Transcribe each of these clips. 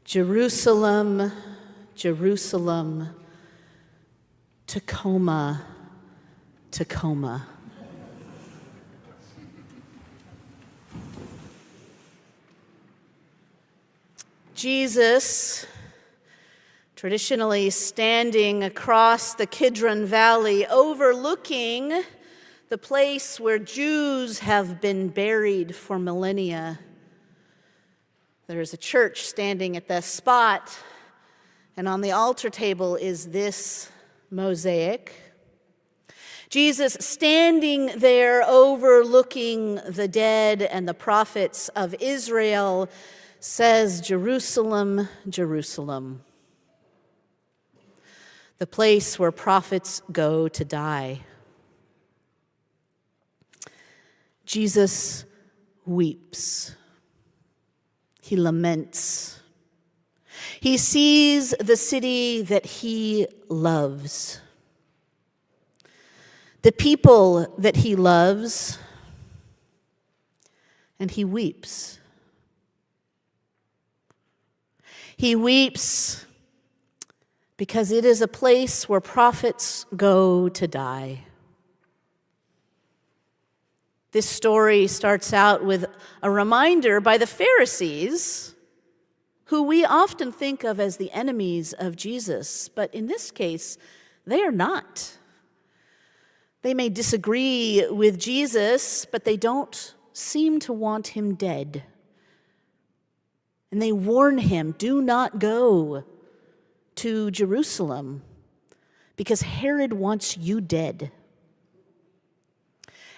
Jerusalem, Jerusalem, Tacoma, Tacoma. Jesus, traditionally standing across the Kidron Valley, overlooking the place where Jews have been buried for millennia. There is a church standing at that spot, and on the altar table is this mosaic. Jesus standing there overlooking the dead and the prophets of Israel says, Jerusalem, Jerusalem, the place where prophets go to die. Jesus weeps. He laments. He sees the city that he loves, the people that he loves, and he weeps. He weeps because it is a place where prophets go to die. This story starts out with a reminder by the Pharisees, who we often think of as the enemies of Jesus, but in this case, they are not. They may disagree with Jesus, but they don't seem to want him dead. And they warn him, do not go to Jerusalem, because Herod wants you dead.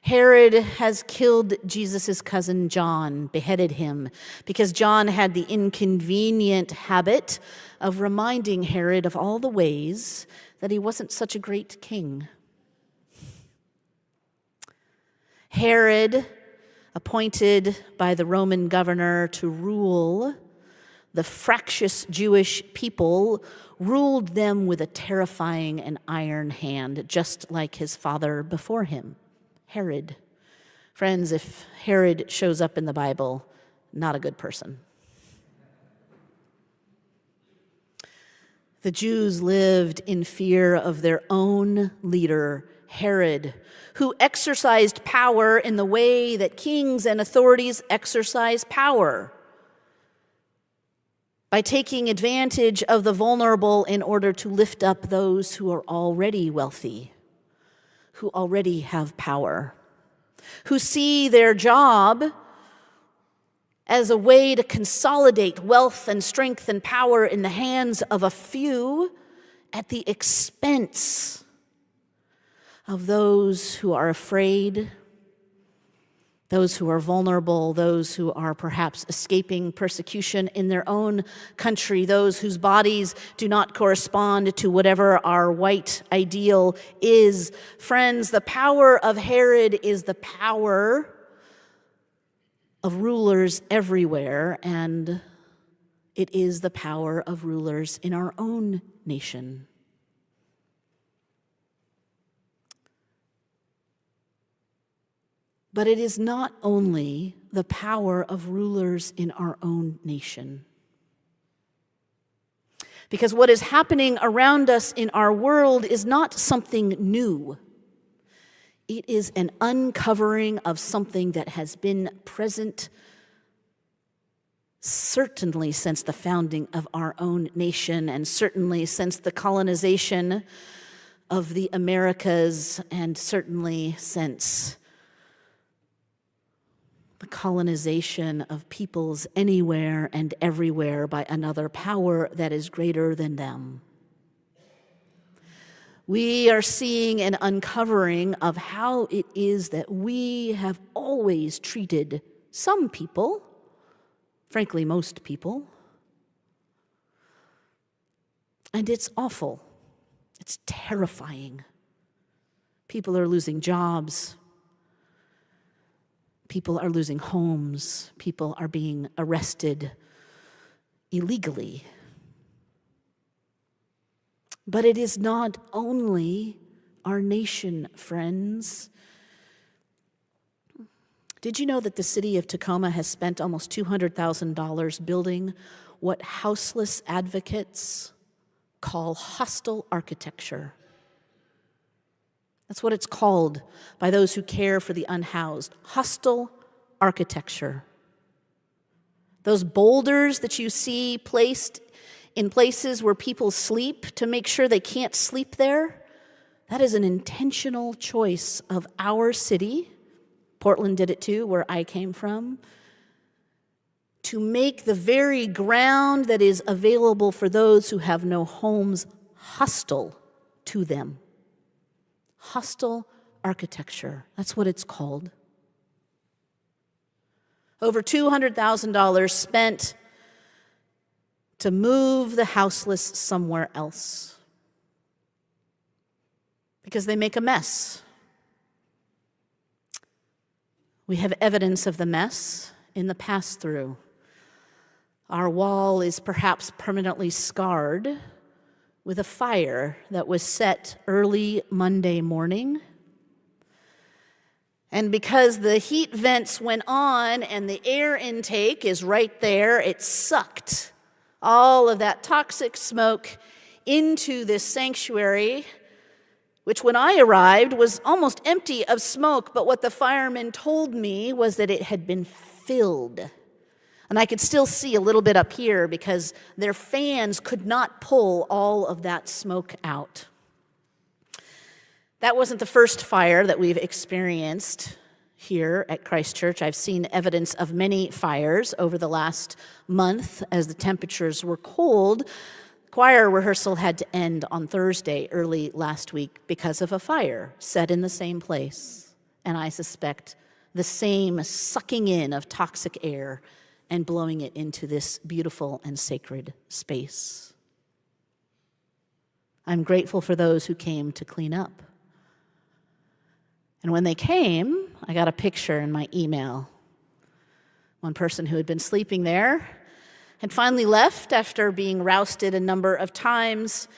Herod has killed Jesus' cousin John, beheaded him, because John had the inconvenient habit of reminding Herod of all the ways that he wasn't such a great king. Herod, appointed by the Roman governor to rule the fractious Jewish people, ruled them with a terrifying and iron hand, just like his father before him, Herod. Friends, if Herod shows up in the Bible, not a good person. The Jews lived in fear of their own leader, Herod, who exercised power in the way that kings and authorities exercise power, by taking advantage of the vulnerable in order to lift up those who are already wealthy, who already have power, who see their job as a way to consolidate wealth and strength and power in the hands of a few at the expense of those who are afraid, those who are vulnerable, those who are perhaps escaping persecution in their own country, those whose bodies do not correspond to whatever our white ideal is. Friends, the power of Herod is the power of rulers everywhere, and it is the power of rulers in our own nation. But it is not only the power of rulers in our own nation. Because what is happening around us in our world is not something new. It is an uncovering of something that has been present certainly since the founding of our own nation, and certainly since the colonization of the Americas, and certainly since the colonization of peoples anywhere and everywhere by another power that is greater than them. We are seeing an uncovering of how it is that we have always treated some people, frankly, most people. And it's awful. It's terrifying. People are losing jobs. People are losing homes. People are being arrested illegally. But it is not only our nation, friends. Did you know that the city of Tacoma has spent almost $200,000 building what houseless advocates call hostile architecture? That's what it's called by those who care for the unhoused. Hostile architecture. Those boulders that you see placed in places where people sleep to make sure they can't sleep there, that is an intentional choice of our city. Portland did it too, where I came from, to make the very ground that is available for those who have no homes hostile to them. Hostile architecture, that's what it's called. Over $200,000 spent to move the houseless somewhere else because they make a mess. We have evidence of the mess in the pass-through. Our wall is perhaps permanently scarred with a fire that was set early Monday morning. And because the heat vents went on and the air intake is right there, it sucked all of that toxic smoke into this sanctuary, which when I arrived was almost empty of smoke, but what the firemen told me was that it had been filled. And I could still see a little bit up here because their fans could not pull all of that smoke out. That wasn't the first fire that we've experienced here at Christ Church. I've seen evidence of many fires over the last month as the temperatures were cold. Choir rehearsal had to end on Thursday early last week because of a fire set in the same place. And I suspect the same sucking in of toxic air and blowing it into this beautiful and sacred space. I'm grateful for those who came to clean up. And when they came, I got a picture in my email. One person who had been sleeping there had finally left after being rousted a number of times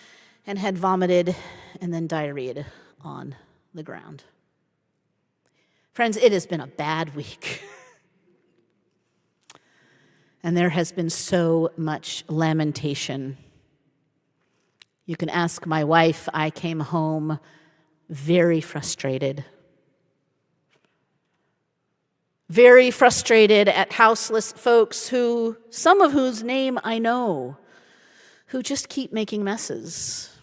and had vomited and then diarrheaed on the ground. Friends, it has been a bad week. And there has been so much lamentation. You can ask my wife. I came home very frustrated. Very frustrated at houseless folks who, some of whose name I know, who just keep making messes.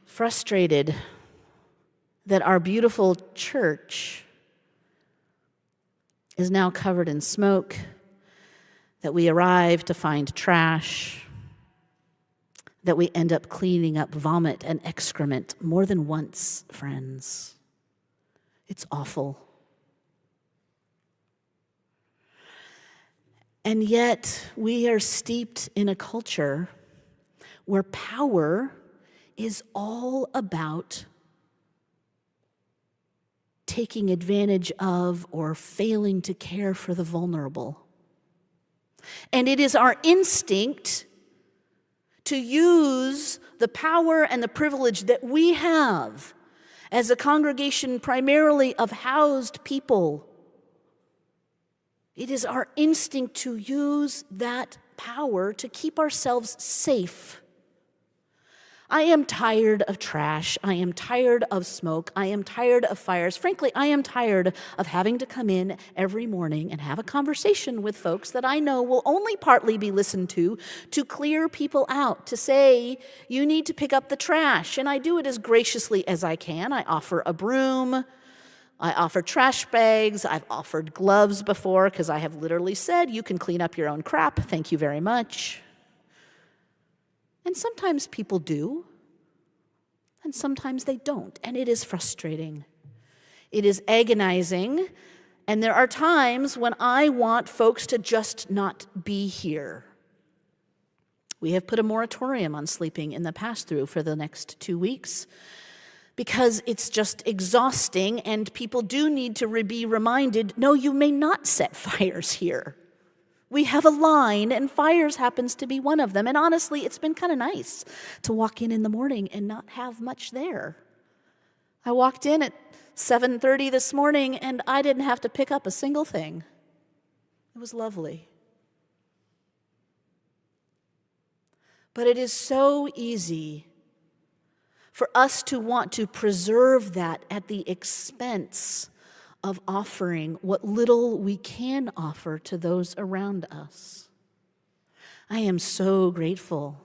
Frustrated that our beautiful church is now covered in smoke, that we arrive to find trash, that we end up cleaning up vomit and excrement more than once, friends. It's awful. And yet, we are steeped in a culture where power is all about taking advantage of or failing to care for the vulnerable. And it is our instinct to use the power and the privilege that we have as a congregation primarily of housed people. It is our instinct to use that power to keep ourselves safe. I am tired of trash. I am tired of smoke. I am tired of fires. Frankly, I am tired of having to come in every morning and have a conversation with folks that I know will only partly be listened to clear people out, to say, you need to pick up the trash. And I do it as graciously as I can. I offer a broom. I offer trash bags. I've offered gloves before because I have literally said, you can clean up your own crap. Thank you very much. And sometimes people do, and sometimes they don't, and it is frustrating. It is agonizing, and there are times when I want folks to just not be here. We have put a moratorium on sleeping in the pass-through for the next 2 weeks because it's just exhausting, and people do need to be reminded, no, you may not set fires here. We have a line, and fires happens to be one of them. And honestly, it's been kind of nice to walk in the morning and not have much there. I walked in at 7:30 this morning, and I didn't have to pick up a single thing. It was lovely. But it is so easy for us to want to preserve that at the expense of offering what little we can offer to those around us. I am so grateful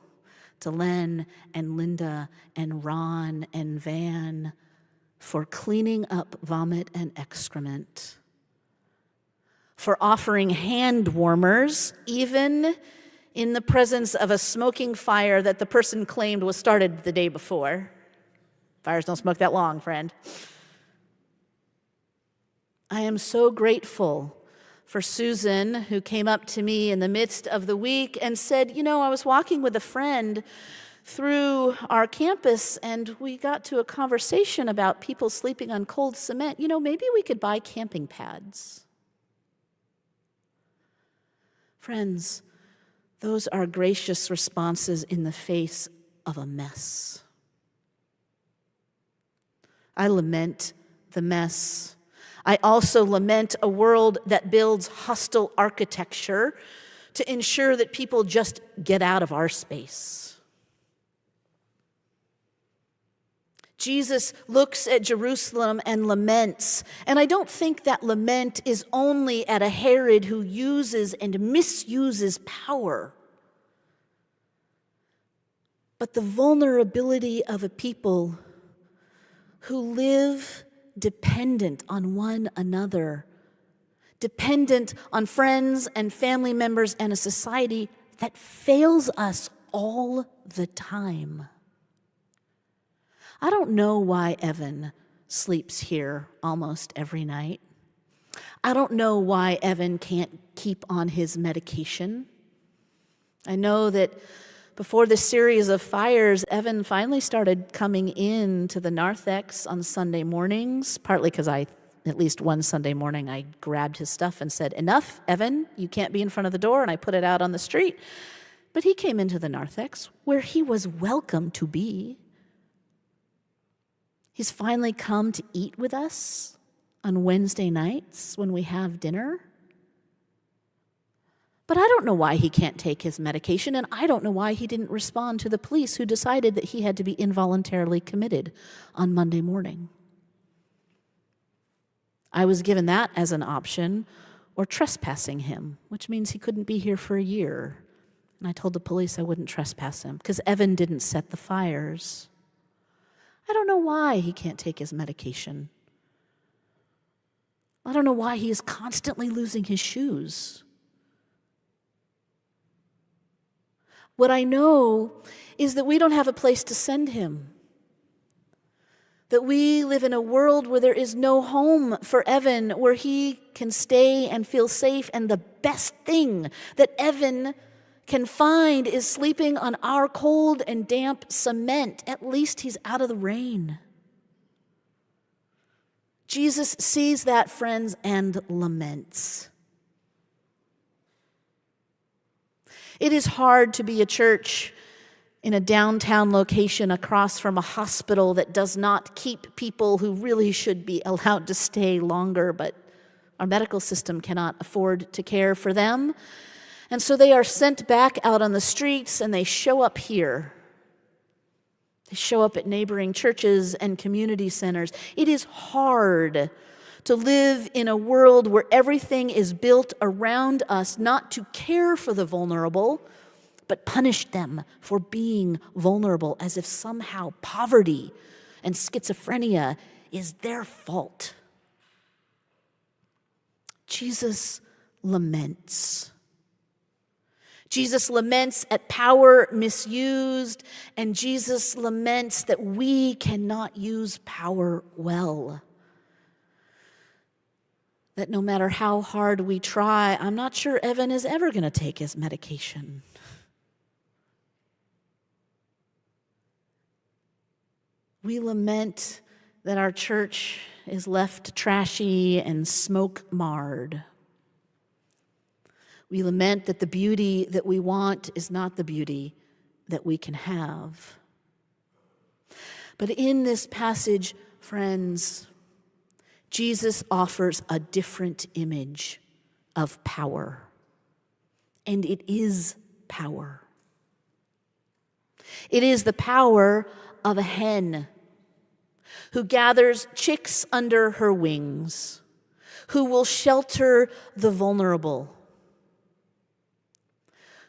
to Len and Linda and Ron and Van for cleaning up vomit and excrement, for offering hand warmers, even in the presence of a smoking fire that the person claimed was started the day before. Fires don't smoke that long, friend. I am so grateful for Susan, who came up to me in the midst of the week and said, I was walking with a friend through our campus and we got to a conversation about people sleeping on cold cement. Maybe we could buy camping pads. Friends, those are gracious responses in the face of a mess. I lament the mess. I also lament a world that builds hostile architecture to ensure that people just get out of our space. Jesus looks at Jerusalem and laments, and I don't think that lament is only at a Herod who uses and misuses power, but the vulnerability of a people who live dependent on one another, dependent on friends and family members and a society that fails us all the time. I don't know why Evan sleeps here almost every night. I don't know why Evan can't keep on his medication. I know that before the series of fires, Evan finally started coming in to the narthex on Sunday mornings, partly because at least one Sunday morning, I grabbed his stuff and said, "Enough, Evan, you can't be in front of the door," and I put it out on the street. But he came into the narthex, where he was welcome to be. He's finally come to eat with us on Wednesday nights when we have dinner. But I don't know why he can't take his medication, and I don't know why he didn't respond to the police who decided that he had to be involuntarily committed on Monday morning. I was given that as an option, or trespassing him, which means he couldn't be here for a year. And I told the police I wouldn't trespass him because Evan didn't set the fires. I don't know why he can't take his medication. I don't know why he is constantly losing his shoes. What I know is that we don't have a place to send him. That we live in a world where there is no home for Evan, where he can stay and feel safe. And the best thing that Evan can find is sleeping on our cold and damp cement. At least he's out of the rain. Jesus sees that, friends, and laments. It is hard to be a church in a downtown location across from a hospital that does not keep people who really should be allowed to stay longer, but our medical system cannot afford to care for them. And so they are sent back out on the streets and they show up here. They show up at neighboring churches and community centers. It is hard to live in a world where everything is built around us, not to care for the vulnerable, but punish them for being vulnerable, as if somehow poverty and schizophrenia is their fault. Jesus laments. Jesus laments at power misused, and Jesus laments that we cannot use power well. That no matter how hard we try, I'm not sure Evan is ever going to take his medication. We lament that our church is left trashy and smoke-marred. We lament that the beauty that we want is not the beauty that we can have. But in this passage, friends, Jesus offers a different image of power, and it is power. It is the power of a hen who gathers chicks under her wings, who will shelter the vulnerable,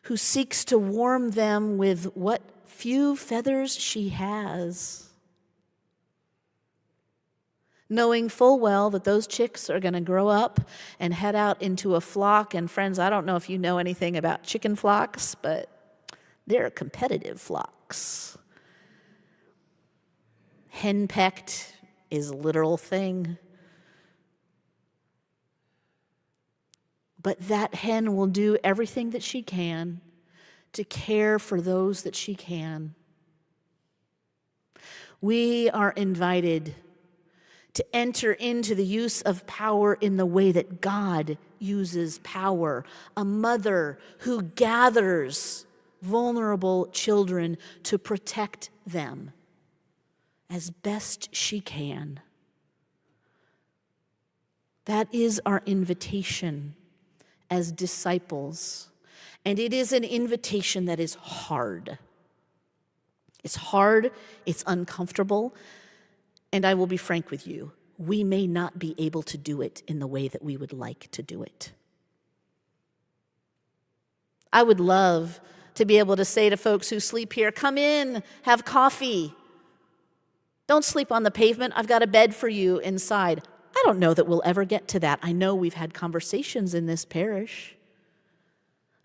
who seeks to warm them with what few feathers she has, knowing full well that those chicks are going to grow up and head out into a flock. And friends, I don't know if you know anything about chicken flocks, but they're competitive flocks. Henpecked is a literal thing. But that hen will do everything that she can to care for those that she can. We are invited to enter into the use of power in the way that God uses power. A mother who gathers vulnerable children to protect them as best she can. That is our invitation as disciples. And it is an invitation that is hard. It's hard, it's uncomfortable, and I will be frank with you, we may not be able to do it in the way that we would like to do it. I would love to be able to say to folks who sleep here, come in, have coffee. Don't sleep on the pavement, I've got a bed for you inside. I don't know that we'll ever get to that. I know we've had conversations in this parish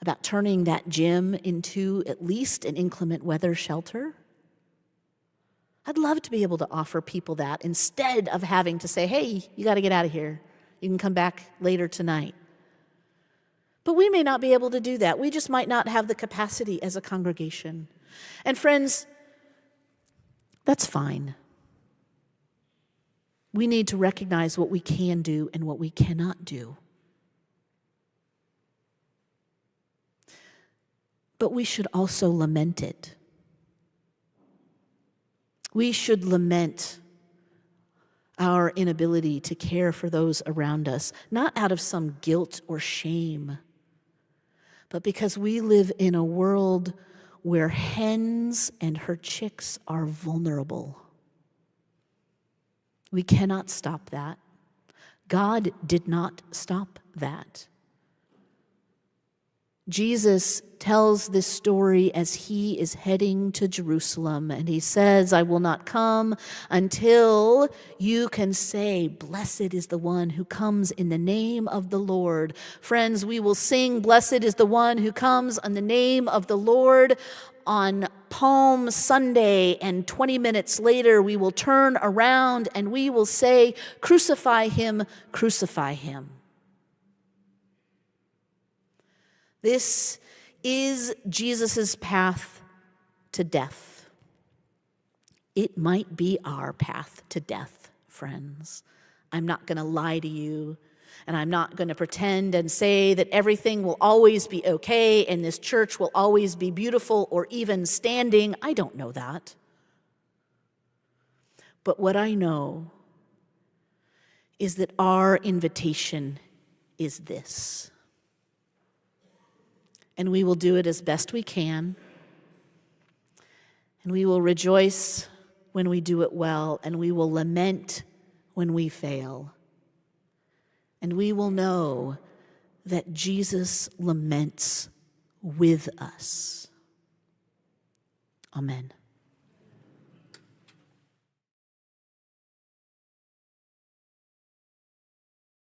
about turning that gym into at least an inclement weather shelter. I'd love to be able to offer people that instead of having to say, hey, you got to get out of here. You can come back later tonight. But we may not be able to do that. We just might not have the capacity as a congregation. And friends, that's fine. We need to recognize what we can do and what we cannot do. But we should also lament it. We should lament our inability to care for those around us, not out of some guilt or shame, but because we live in a world where hens and her chicks are vulnerable. We cannot stop that. God did not stop that. Jesus tells this story as he is heading to Jerusalem, and he says, I will not come until you can say, blessed is the one who comes in the name of the Lord. Friends, we will sing, blessed is the one who comes in the name of the Lord on Palm Sunday, and 20 minutes later we will turn around and we will say, crucify him, crucify him. This is Jesus' path to death. It might be our path to death, friends. I'm not going to lie to you, and I'm not going to pretend and say that everything will always be okay and this church will always be beautiful or even standing. I don't know that. But what I know is that our invitation is this. And we will do it as best we can. And we will rejoice when we do it well. And we will lament when we fail. And we will know that Jesus laments with us. Amen.